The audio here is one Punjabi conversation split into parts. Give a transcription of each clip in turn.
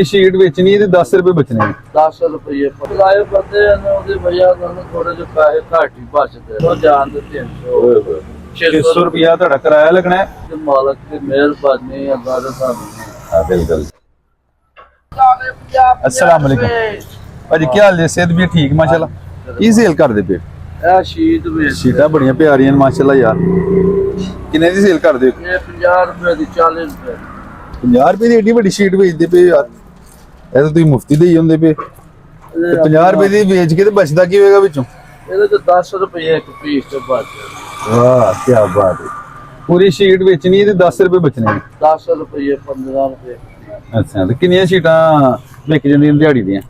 ਸ਼ੀਟ ਵੇਚਣੀ ਹੈ ਤੇ 10 ਰੁਪਏ ਬਚਣੇ ਨੇ। 10 ਰੁਪਏ ਲਾਏ ਬੰਦੇ ਨੇ ਉਹਦੀ ਵਜ੍ਹਾ ਨਾਲ ਥੋੜੇ ਜਿਹੇ ਪੈਸੇ ਘੱਟ ਹੀ ਬਚਦੇ ਉਹ ਜਾਣ ਦੇ 300 ਓਏ ਹੋਏ 600 ਰੁਪਿਆ ਤੁਹਾਡਾ ਕਿਰਾਇਆ ਲੱਗਣਾ ਹੈ। ਤੇ ਮਾਲਕ ਦੀ ਮਿਹਰਬਾਨੀ ਹੈ ਬਾਦ ਸਾਨੂੰ। ਹਾਂ ਬਿਲਕੁਲ। अस्सलाम वालेकुम ਭਾਜੀ ਕੀ ਹਾਲ ਜੀ? ਸਿਹਤ ਵੀ ਠੀਕ ਮਾਸ਼ਾਅੱਲਾ। ਕੀ ਸੇਲ ਕਰਦੇ ਪਏ? ਇਹ ਸ਼ੀਟ ਵੇਚ ਸ਼ੀਟਾਂ ਬੜੀਆਂ ਪਿਆਰੀਆਂ ਨੇ ਮਾਸ਼ਾਅੱਲਾ ਯਾਰ। ਕਿੰਨੇ ਦੀ ਸੇਲ ਕਰਦੇ ਹੋ? ਇਹ 50 ਰੁਪਏ ਦੀ 40 ਰੁਪਏ 50 ਰੁਪਏ ਦੀ ਏਡੀ ਵੱਡੀ ਸ਼ੀਟ ਵੇਚਦੇ ਪਏ ਯਾਰ। ਇਹ ਤਾਂ ਤੁਸੀਂ ਮੁਫਤੀ ਦੇ ਹੀ ਹੁੰਦੇ ਪਏ ਤੇ 50 ਰੁਪਏ ਦੀ ਵੇਚ ਕੇ ਤੇ ਬਚਦਾ ਕੀ ਹੋਏਗਾ ਵਿੱਚੋਂ? ਇਹਦੇ ਤੇ 10 ਰੁਪਏ ਇੱਕ ਪੀਸ ਤੇ ਬਚ। ਵਾਹ ਕੀ ਬਾਤ ਹੈ। ਪੂਰੀ ਸ਼ੀਟ ਵੇਚਣੀ ਹੈ ਤੇ 10 ਰੁਪਏ ਬਚਣੇ ਨੇ। 10 ਰੁਪਏ 15 ਰੁਪਏ। ਅੱਛਾ ਤੇ ਕਿੰਨੀਆਂ ਸ਼ੀਟਾਂ ਵਿਕ ਜਾਂਦੀਆਂ ਦਿਹਾੜੀ ਦੀਆਂ?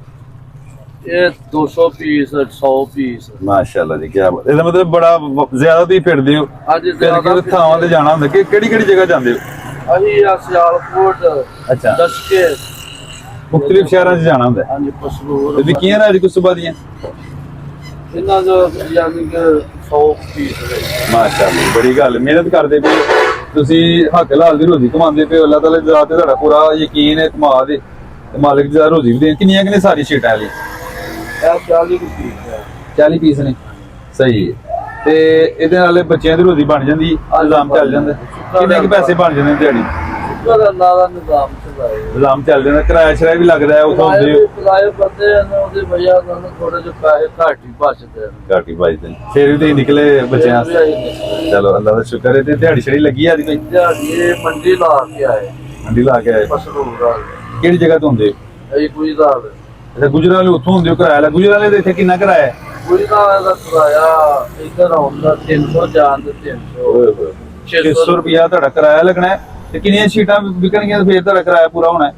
ਇਹ 200 ਪੀਸ 100 ਪੀਸ। ਮਾਸ਼ਾਅੱਲਾ ਜੀ ਕੀ ਬਾਤ। ਇਹਦਾ ਮਤਲਬ ਬੜਾ ਜ਼ਿਆਦਾ ਤੁਸੀਂ ਫਿਰਦੇ ਹੋ। ਅੱਜ ਫਿਰ ਕਿ ਥਾਵਾਂ ਤੇ ਜਾਣਾ ਹੁੰਦਾ ਕਿ ਕਿਹੜੀ ਜਗ੍ਹਾ ਜਾਂਦੇ ਹੋ? ਅਸੀਂ ਆ ਸਿਆਲਕੋਟ ਅੱਛਾ ਦਸਕੇ ਮੁਖਤਲਿਫ ਸ਼ਹਿਰਾਂ 'ਚ ਜਾਣਾ ਹੁੰਦਾ। ਹਾਂਜੀ ਪਸਰੂਰ ਤੇ ਵਿਕੀਆਂ ਰਾਜ ਕੁਛ ਸੁਬਾ ਦੀਆਂ ਇਹਨਾਂ ਦਾ ਯਾਨੀ ਕਿ 100 ਪੀਸ ਹੈ। ਮਾਸ਼ਾਅੱਲਾ ਬੜੀ ਗੱਲ। ਮਿਹਨਤ ਕਰਦੇ ਪਏ ਤੁਸੀਂ, ਹੱਕ ਹਲਾਲ ਦੀ ਰੋਜ਼ੀ ਕਮਾਉਂਦੇ ਪਏ। ਅੱਲਾਹ ਤਾਲਾ ਦੀ ਜ਼ਾਤ ਤੇ ਤੁਹਾਡਾ ਪੂਰਾ ਯਕੀਨ ਹੈ, ਇਤਮਾਦ ਹੈ ਤੇ ਮਾਲਿਕ ਦੀ ਰੋਜ਼ੀ ਵੀ ਦੇਣ। ਕਿੰਨੀਆਂ ਕਿੰਨੇ ਸਾਰੀ ਸ਼ੀਟਾਂ ਵਾਲੀ? ਇਹ 40 ਪੀਸ ਹੈ। 40 ਪੀਸ ਨੇ। ਸਹੀ ਹੈ। ਤੇ ਇਹਦੇ ਨਾਲ ਬੱਚਿਆਂ ਦੀ ਰੋਜ਼ੀ ਬਣ ਜਾਂਦੀ, ਨਿਜ਼ਾਮ ਚੱਲ ਜਾਂਦਾ। ਕਿੰਨੇ ਕੁ ਪੈਸੇ ਬਣ ਜਾਂਦੇ ਦਿਹਾੜੀ? ਉਹਦਾ ਨਾਲਾ ਨਿਜ਼ਾਮ ਚਲਾਏ ਨਿਜ਼ਾਮ ਚੱਲ ਜਾਂਦਾ। ਕਿਰਾਇਆ ਸ਼ਰਾਇਆ ਵੀ ਲੱਗਦਾ ਹੈ ਉਥੋਂ ਦੇ ਲਾਏ ਬੰਦੇ ਨੇ ਉਹਦੀ ਵਜ੍ਹਾ ਨਾਲ ਥੋੜੇ ਜਿਹੇ ਪੈਸੇ ਘੱਟ ਹੀ ਬਚਦੇ ਨੇ। ਘਾਟੀ ਬਾਜਦੇ ਨੇ। ਫੇਰ ਵੀ ਤੁਸੀਂ ਨਿਕਲੇ ਬੱਚਿਆਂ ਵਾਸਤੇ। ਚਲੋ ਅੱਲਾਹ ਦਾ ਸ਼ੁਕਰ ਹੈ। ਤੇ ਦਿਹਾੜੀ ਛੜੀ ਲੱਗੀ ਅੱਜ ਕੋਈ? ਦਿਹਾੜੀ ਇਹ ਮੰਡੀ ਲਾ ਕੇ ਆਏ। ਮੰਡੀ ਲਾ ਕੇ ਆਏ। ਪਸਰੂਰ ਕਿਹੜੀ ਜਗ੍ਹਾ ਤੋਂ ਹੁੰਦੇ? ਇਹ ਕੋਈ ਦਾ ਅੱਛਾ ਗੁਜਰਾਲੇ ਉੱਥੋਂ ਹੁੰਦੇ ਹੋ। ਕਿਰਾਇਆ ਗੁਜਰਾਲੇ ਦੇ ਇੱਥੇ ਕਿੰਨਾ ਕਿਰਾਇਆ ਹੈ? ਕੋਈ ਦਾ ਕਿਰਾਇਆ ਇੱਧਰ ਆਉਂਦਾ 300 ਜਾਣ ਦੇ 300 600 ਰੁਪਿਆ ਤੁਹਾਡਾ ਕਿਰਾਇਆ ਲੱਗਣਾ ਹੈ। ਤੇ ਕਿੰਨੀਆਂ ਸ਼ੀਟਾਂ ਵਿਕਣਗੀਆਂ ਫੇਰ ਤੁਹਾਡਾ ਕਿਰਾਇਆ ਪੂਰਾ ਹੋਣਾ ਹੈ?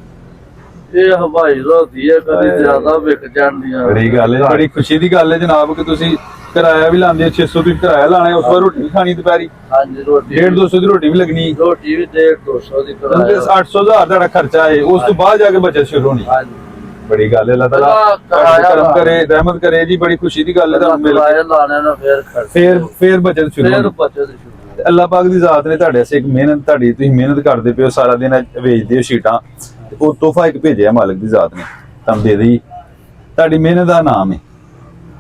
ਇਹ ਹਵਾਈ ਹੁੰਦੀ ਹੈ ਕਦੀ ਜ਼ਿਆਦਾ ਵਿਕ ਜਾਂਦੀਆਂ। ਬੜੀ ਗੱਲ ਹੈ, ਬੜੀ ਖੁਸ਼ੀ ਦੀ ਗੱਲ ਹੈ ਜਨਾਬ ਕਿ ਤੁਸੀਂ ਕਿਰਾਇਆ ਵੀ ਲਾਉਂਦੇ ਹੋ। 600 ਦੀ ਕਿਰਾਇਆ ਲਾਣਾ ਹੈ, ਉਸ ਵਾਰ ਰੋਟੀ ਵੀ ਖਾਣੀ ਦੁਪਹਿਰੀ। ਹਾਂਜੀ ਰੋਟੀ 150 200 ਦੀ ਰੋਟੀ ਵੀ ਲੱਗਣੀ। ਰੋਟੀ ਵੀ 150 ਦੀ ਕਿਰਾਇਆ। 800 ਹਜ਼ਾਰ ਤੁਹਾਡਾ ਖਰਚਾ ਹੈ। ਉਸ ਤੋਂ ਬਾਅਦ ਜਾ ਕੇ ਬਚਤ ਸ਼ੁਰੂ ਹੋਣੀ। ਹਾਂਜੀ ਬੜੀ ਗੱਲ ਹੈ। ਅੱਲਾਹ ਤਾਲਾ ਕਰਮ ਕਰੇ, ਰਹਿਮਤ ਕਰੇ ਜੀ। ਬੜੀ ਖੁਸ਼ੀ ਦੀ ਗੱਲ ਹੈ ਤੁਹਾਨੂੰ ਮਿਲ ਕਿਰਾਇਆ ਲਾਣੇ ਨਾਲ ਫੇਰ ਖਰਚ ਫੇਰ ਬਚਤ ਸ਼ੁਰੂ ਫੇਰ ਹੋਣੀ। ਬਚਤ ਸ਼ੁਰੂ। ਅੱਲਾਹ ਪਾਕ ਦੀ ਜ਼ਾਤ ਨੇ ਤੁਹਾਡੇ ਵਾਸਤੇ ਇੱਕ ਮਿਹਨਤ, ਤੁਹਾਡੀ ਤੁਸੀਂ ਮਿਹਨਤ ਕਰਦੇ ਪਿਓ ਸਾਰਾ ਦਿਨ ਵੇਚਦੇ ਹੋ ਸ਼ੀਟਾਂ। ਉਹ ਤੋਹਫਾ ਇੱਕ ਭੇਜਿਆ ਮਾਲਕ ਦੀ ਜ਼ਾਤ ਨੇ, ਤੁਹਾਨੂੰ ਦੇ ਦੇਈ। ਤੁਹਾਡੀ ਮਿਹਨਤ ਦਾ ਨਾਮ ਹੈ।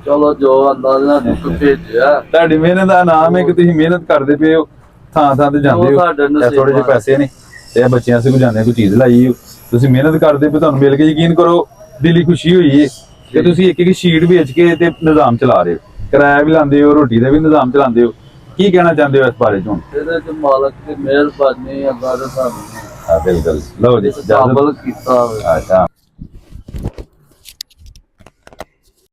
ਚਲੋ ਜੋ ਅੰਦਾਜ਼ਾ ਦੁੱਖ ਭੇਜਿਆ। ਤੁਹਾਡੀ ਮਿਹਨਤ ਦਾ ਨਾਮ ਹੈ ਕਿ ਤੁਸੀਂ ਮਿਹਨਤ ਕਰਦੇ ਪਏ ਹੋ, ਥਾਂ ਥਾਂ ਤੇ ਜਾਂਦੇ ਹੋ। ਥੋੜੇ ਜਿਹੇ ਪੈਸੇ ਨੇ ਤੇ ਇਹ ਬੱਚਿਆਂ ਸੇ ਕੋ ਜਾਂਦੇ ਕੋਈ ਚੀਜ਼ ਲਾਈ ਹੋ। ਤੁਸੀਂ ਮਿਹਨਤ ਕਰਦੇ ਪਏ, ਤੁਹਾਨੂੰ ਮਿਲ ਕੇ ਯਕੀਨ ਕਰੋ ਦਿਲੀ ਖੁਸ਼ੀ ਹੋਈ ਹੈ ਕਿ ਤੁਸੀਂ ਇੱਕ ਇੱਕ ਸ਼ੀਟ ਵੇਚ ਕੇ ਤੇ ਨਿਜ਼ਾਮ ਚਲਾ ਰਹੇ ਹੋ। ਕਿਰਾਇਆ ਵੀ ਲਾਉਂਦੇ ਹੋ, ਰੋਟੀ ਦਾ ਵੀ ਨਿਜ਼ਾਮ ਚਲਾਉਂਦੇ ਹੋ। ਕੀ ਕਹਿਣਾ ਚਾਹੁੰਦੇ ਹੋ ਇਸ ਬਾਰੇ ਚ? ਹੁਣ ਇਹਦੇ ਚ ਮਾਲਕ ਦੀ ਮਿਹਰਬਾਨੀ ਹੈ ਬਾਦ ਸਾਨੂੰ। ਹਾਂ ਬਿਲਕੁਲ। ਲਓ ਜੀ ਕਾਬਲ ਕੀਤਾ। ਅੱਛਾ